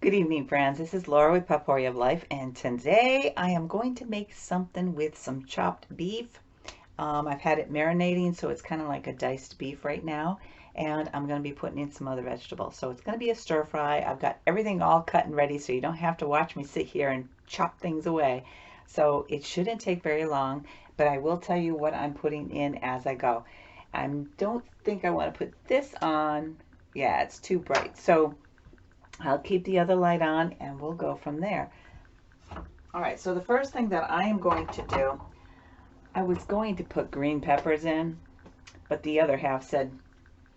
Good evening, friends. This is Laura with Potpourri of Life, and today I am going to make something with some chopped beef. I've had it marinating, so it's kind of like a diced beef right now, and I'm going to be putting in some other vegetables. So it's going to be a stir fry. I've got everything all cut and ready, so you don't have to watch me sit here and chop things away. So it shouldn't take very long, but I will tell you what I'm putting in as I go. I don't think I want to put this on. Yeah, it's too bright. So I'll keep the other light on and we'll go from there. All right, so the first thing that I am going to do, I was going to put green peppers in, but the other half said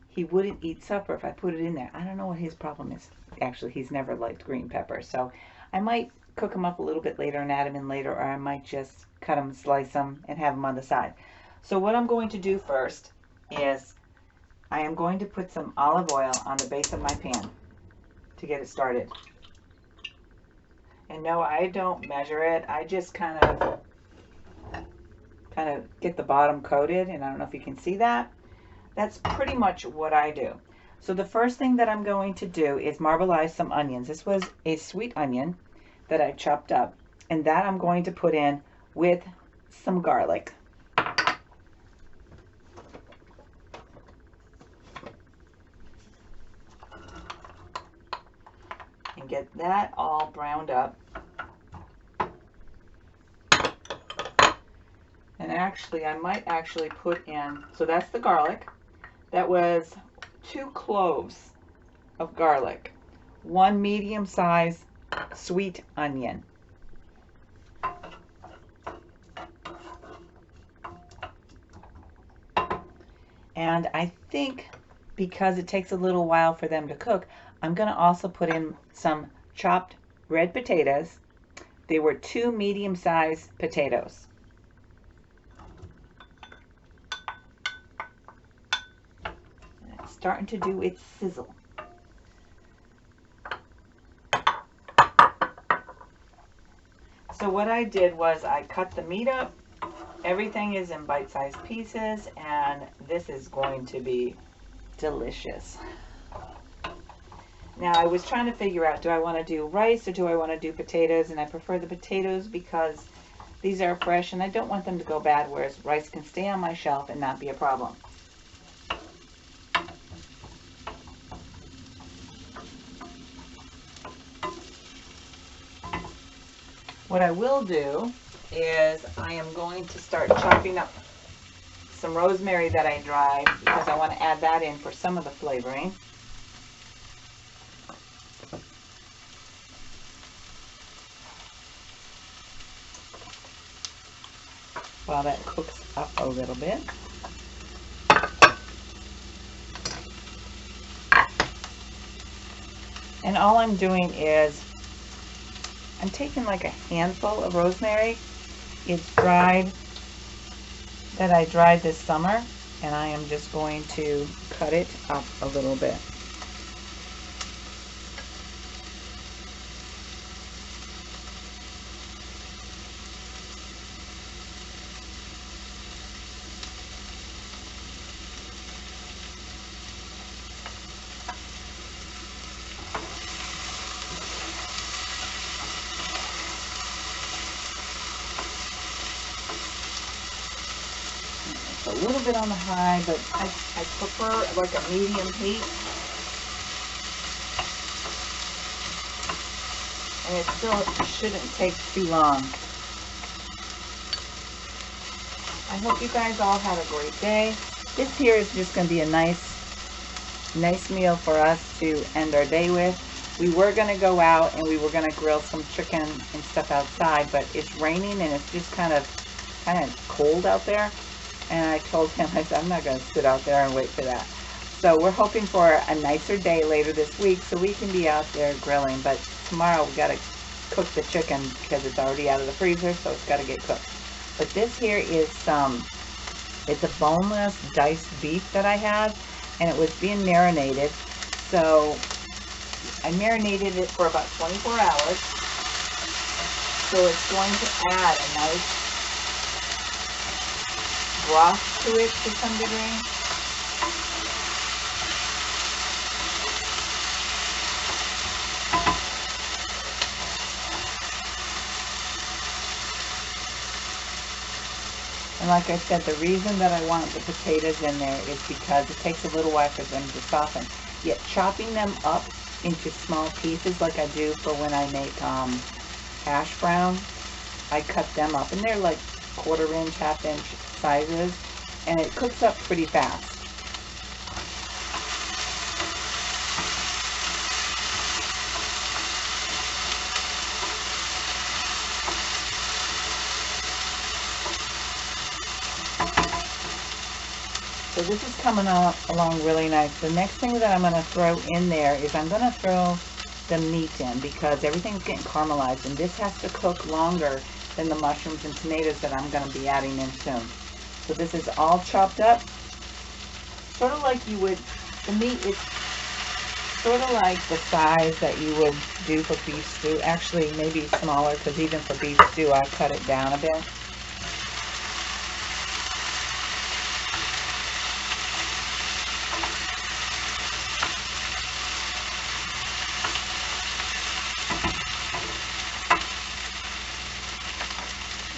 he wouldn't eat supper if I put it in there. I don't know what his problem is. Actually, he's never liked green peppers, so I might cook them up a little bit later and add them in later, or I might just cut them, slice them, and have them on the side. So what I'm going to do first is I am going to put some olive oil on the base of my pan to get it started. And no, I don't measure it. I just kind of get the bottom coated, and I don't know if you can see that. That's pretty much what I do. So the first thing that I'm going to do is marbleize some onions. This was a sweet onion that I chopped up, and that I'm going to put in with some garlic. And get that all browned up. And actually, I might actually put in, so that's the garlic. That was 2 cloves of garlic, 1 medium-sized sweet onion. And I think because it takes a little while for them to cook, I'm going to also put in some chopped red potatoes. They were 2 medium-sized potatoes. And it's starting to do its sizzle. So what I did was I cut the meat up. Everything is in bite-sized pieces, and this is going to be delicious. Now, I was trying to figure out, do I want to do rice or do I want to do potatoes? And I prefer the potatoes because these are fresh and I don't want them to go bad, whereas rice can stay on my shelf and not be a problem. What I will do is I am going to start chopping up some rosemary that I dried because I want to add that in for some of the flavoring. While that cooks up a little bit. And all I'm doing is I'm taking like a handful of rosemary. It's dried, that I dried this summer, and I am just going to cut it up a little bit. A little bit on the high, but I prefer like a medium heat. And it still shouldn't take too long. I hope you guys all have a great day. This here is just going to be a nice meal for us to end our day with. We were going to go out and we were going to grill some chicken and stuff outside, but it's raining and it's just kind of cold out there. And I told him, I said, I'm not going to sit out there and wait for that. So we're hoping for a nicer day later this week so we can be out there grilling. But tomorrow we got to cook the chicken because it's already out of the freezer, so it's got to get cooked. But this here is it's a boneless diced beef that I had, and it was being marinated. So I marinated it for about 24 hours. So it's going to add a nice broth to it to some degree. And like I said, the reason that I want the potatoes in there is because it takes a little while for them to soften. Yet chopping them up into small pieces like I do for when I make hash brown, I cut them up, and they're like 1/4 inch, 1/2 inch sizes, and it cooks up pretty fast. So this is coming along really nice. The next thing that I'm going to throw in there is I'm going to throw the meat in, because everything's getting caramelized, and this has to cook longer than the mushrooms and tomatoes that I'm going to be adding in soon. So this is all chopped up, sort of like you would, the meat is sort of like the size that you would do for beef stew. Actually, maybe smaller, because even for beef stew I cut it down a bit.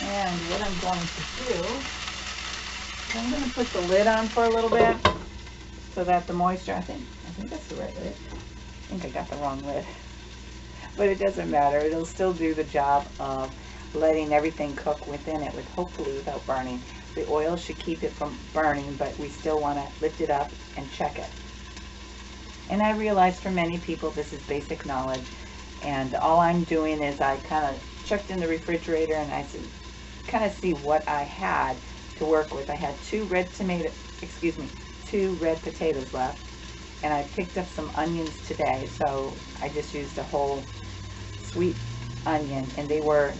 And what I'm going to do, I'm going to put the lid on for a little bit so that the moisture, I think that's the right lid. I think I got the wrong lid. But it doesn't matter. It'll still do the job of letting everything cook within it, hopefully without burning. The oil should keep it from burning, but we still want to lift it up and check it. And I realize for many people this is basic knowledge, and all I'm doing is I kind of checked in the refrigerator and I said, kind of see what I had to work with. I had two red potatoes left, and I picked up some onions today, so I just used a whole sweet onion, and they're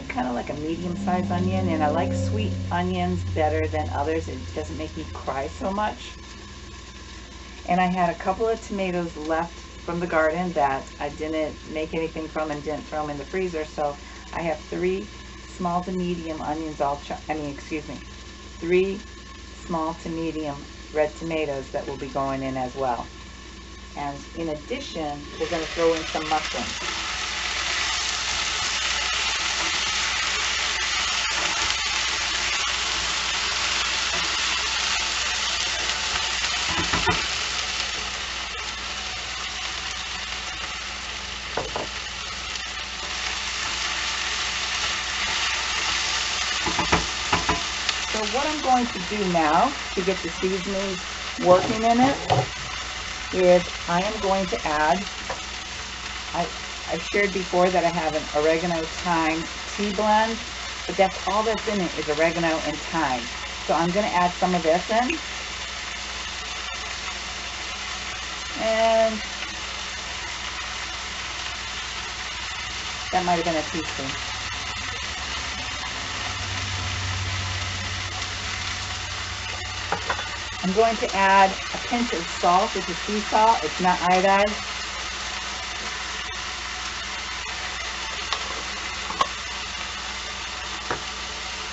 kind of like a medium-sized onion, and I like sweet onions better than others. It doesn't make me cry so much. And I had a couple of tomatoes left from the garden that I didn't make anything from and didn't throw them in the freezer, so I have 3 small to medium onions three small to medium red tomatoes that will be going in as well. And in addition, we're going to throw in some mushrooms. So what I'm going to do now to get the seasonings working in it is I am going to add, I've shared before that I have an oregano thyme tea blend, but that's all that's in it is oregano and thyme. So I'm going to add some of this in. And that might have been a teaspoon. I'm going to add a pinch of salt, which is sea salt. It's not iodized.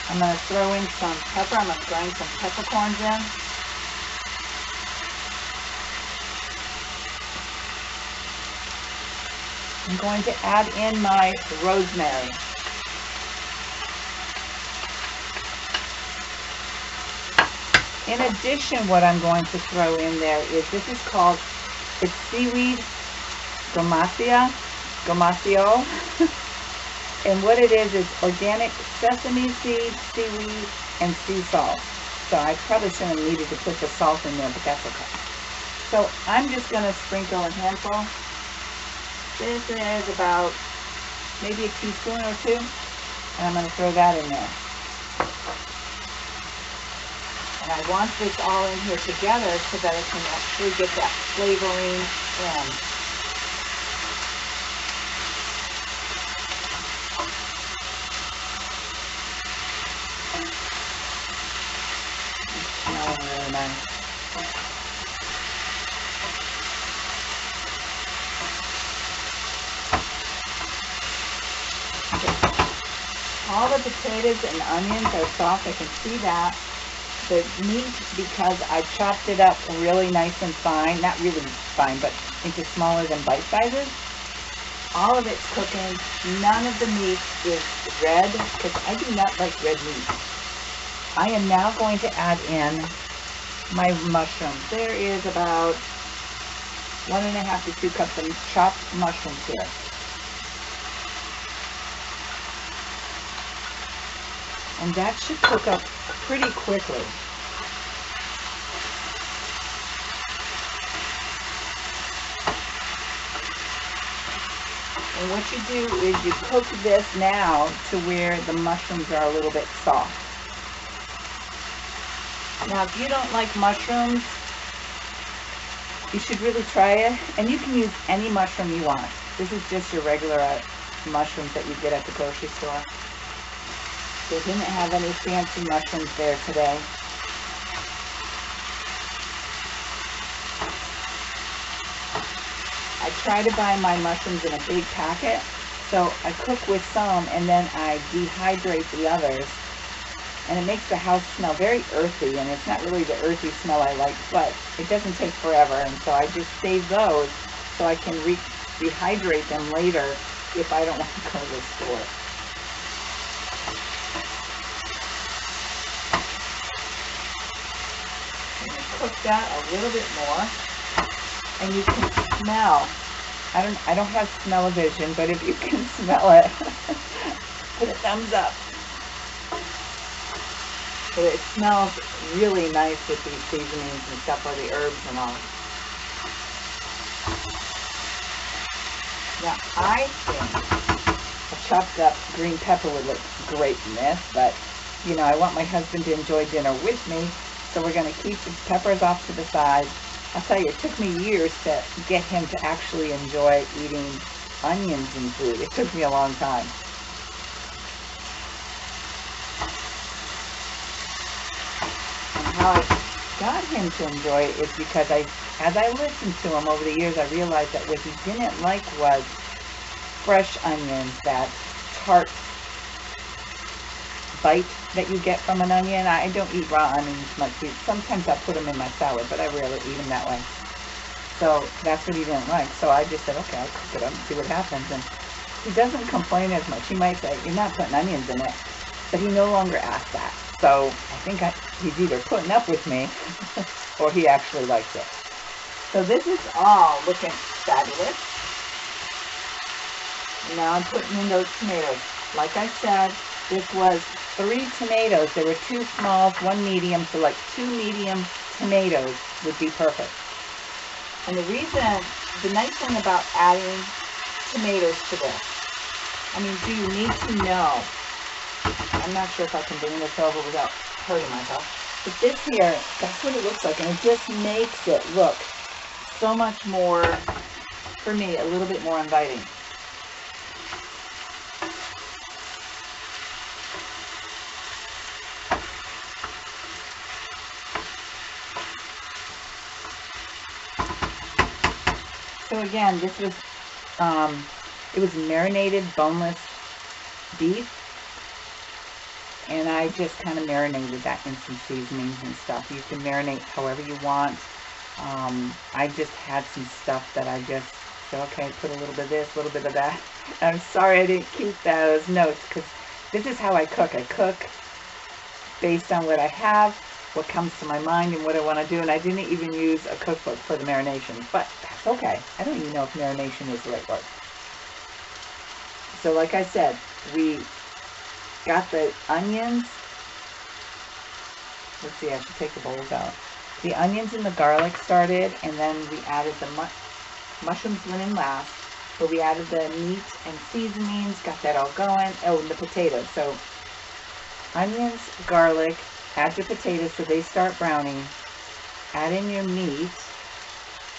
I'm going to throw in some pepper. I'm going to grind some peppercorns in. I'm going to add in my rosemary. In addition, what I'm going to throw in there is, it's seaweed gomasio. And what it is organic sesame seeds, seaweed, and sea salt. So I probably shouldn't have needed to put the salt in there, but that's okay. So I'm just going to sprinkle a handful. This is about maybe a teaspoon or 2, and I'm going to throw that in there. And I want this all in here together so that I can actually get that flavoring in. It's smelling really nice. All the potatoes and onions are soft. I can see that. The meat, because I chopped it up really nice and fine, not really fine, but into smaller than bite sizes, all of it's cooking. None of the meat is red, because I do not like red meat. I am now going to add in my mushrooms. There is about 1.5 to 2 cups of chopped mushrooms here. And that should cook up pretty quickly. And what you do is you cook this now to where the mushrooms are a little bit soft. Now, if you don't like mushrooms, you should really try it. And you can use any mushroom you want. This is just your regular mushrooms that you get at the grocery store. They didn't have any fancy mushrooms there today. I try to buy my mushrooms in a big packet, so I cook with some and then I dehydrate the others, and it makes the house smell very earthy, and it's not really the earthy smell I like, but it doesn't take forever, and so I just save those so I can rehydrate them later if I don't want to go to the store. Cook that a little bit more, and you can smell. I don't have smell-o-vision, but if you can smell it, put a thumbs up. But it smells really nice with these seasonings and stuff, or the herbs and all. Now, I think a chopped up green pepper would look great in this, but you know, I want my husband to enjoy dinner with me. So we're going to keep the peppers off to the side. I'll tell you, it took me years to get him to actually enjoy eating onions in food. It took me a long time. And how I got him to enjoy it is because as I listened to him over the years, I realized that what he didn't like was fresh onions, that tart bite that you get from an onion. I don't eat raw onions much. Sometimes I put them in my salad, but I rarely eat them that way. So that's what he didn't like. So I just said, okay, I'll cook it up and see what happens. And he doesn't complain as much. He might say, you're not putting onions in it. But he no longer asks that. So I think he's either putting up with me or he actually likes it. So this is all looking fabulous. Now I'm putting in those tomatoes. Like I said, this was 3 tomatoes. There were 2 smalls, 1 medium, so like 2 medium tomatoes would be perfect. And the nice thing about adding tomatoes to this, I mean, do you need to know? I'm not sure if I can bring this over without hurting myself. But this here, that's what it looks like, and it just makes it look so much more, for me, a little bit more inviting. So again, this was, it was marinated boneless beef, and I just kind of marinated that in some seasonings and stuff. You can marinate however you want. I just had some stuff that I just said, okay, put a little bit of this, a little bit of that. I'm sorry I didn't keep those notes, because this is how I cook. I cook based on what I have, what comes to my mind, and what I want to do, and I didn't even use a cookbook for the marination, but that's okay. I don't even know if marination is the right word. So like I said, we got the onions. Let's see, I should take the bowls out. The onions and the garlic started, and then we added the mushrooms went in last, but we added the meat and seasonings, got that all going. Oh, and the potatoes. So onions, garlic, add your potatoes so they start browning. Add in your meat.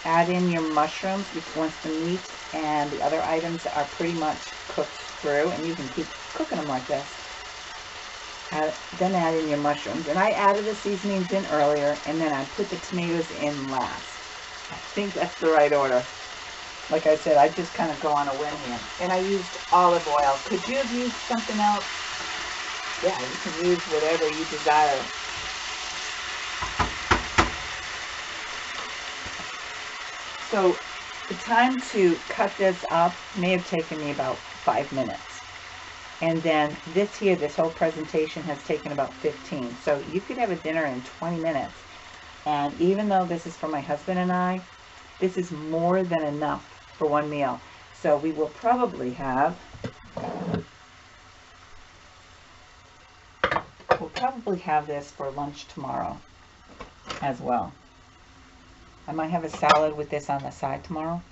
Add in your mushrooms once the meat and the other items are pretty much cooked through, and you can keep cooking them like this. Then add in your mushrooms. And I added the seasonings in earlier, and then I put the tomatoes in last. I think that's the right order. Like I said, I just kind of go on a whim here. And I used olive oil. Could you have used something else? Yeah, you can use whatever you desire. So the time to cut this up may have taken me about 5 minutes. And then this here, this whole presentation has taken about 15. So you could have a dinner in 20 minutes. And even though this is for my husband and I, this is more than enough for one meal. So we will probably have, this for lunch tomorrow as well. I might have a salad with this on the side tomorrow.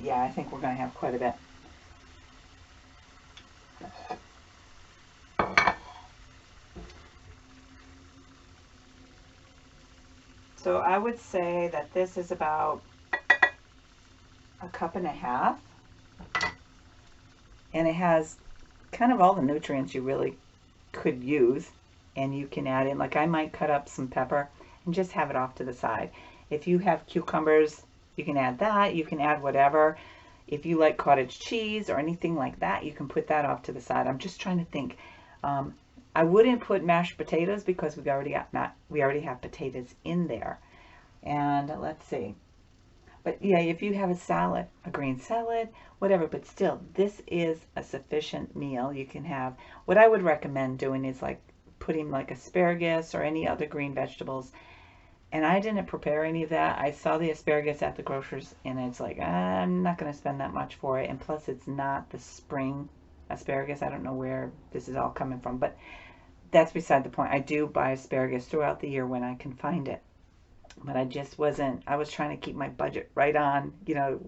Yeah, I think we're going to have quite a bit. So I would say that this is about a cup and a half. And it has kind of all the nutrients you really could use. And you can add in, like I might cut up some pepper and just have it off to the side. If you have cucumbers, you can add that. You can add whatever. If you like cottage cheese or anything like that, you can put that off to the side. I'm just trying to think. I wouldn't put mashed potatoes because we already have potatoes in there. And let's see. But yeah, if you have a salad, a green salad, whatever, but still, this is a sufficient meal. You can have, what I would recommend doing is like putting like asparagus or any other green vegetables. And I didn't prepare any of that. I saw the asparagus at the grocer's and it's like, I'm not going to spend that much for it. And plus it's not the spring asparagus. I don't know where this is all coming from, but that's beside the point. I do buy asparagus throughout the year when I can find it. But I just wasn't, I was trying to keep my budget right on,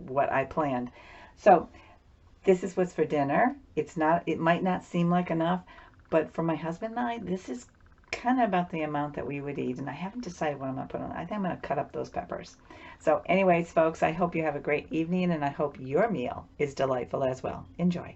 what I planned. So this is what's for dinner. It might not seem like enough, but for my husband and I, this is kind of about the amount that we would eat. And I haven't decided what I'm going to put on. I think I'm going to cut up those peppers. So anyways, folks, I hope you have a great evening and I hope your meal is delightful as well. Enjoy.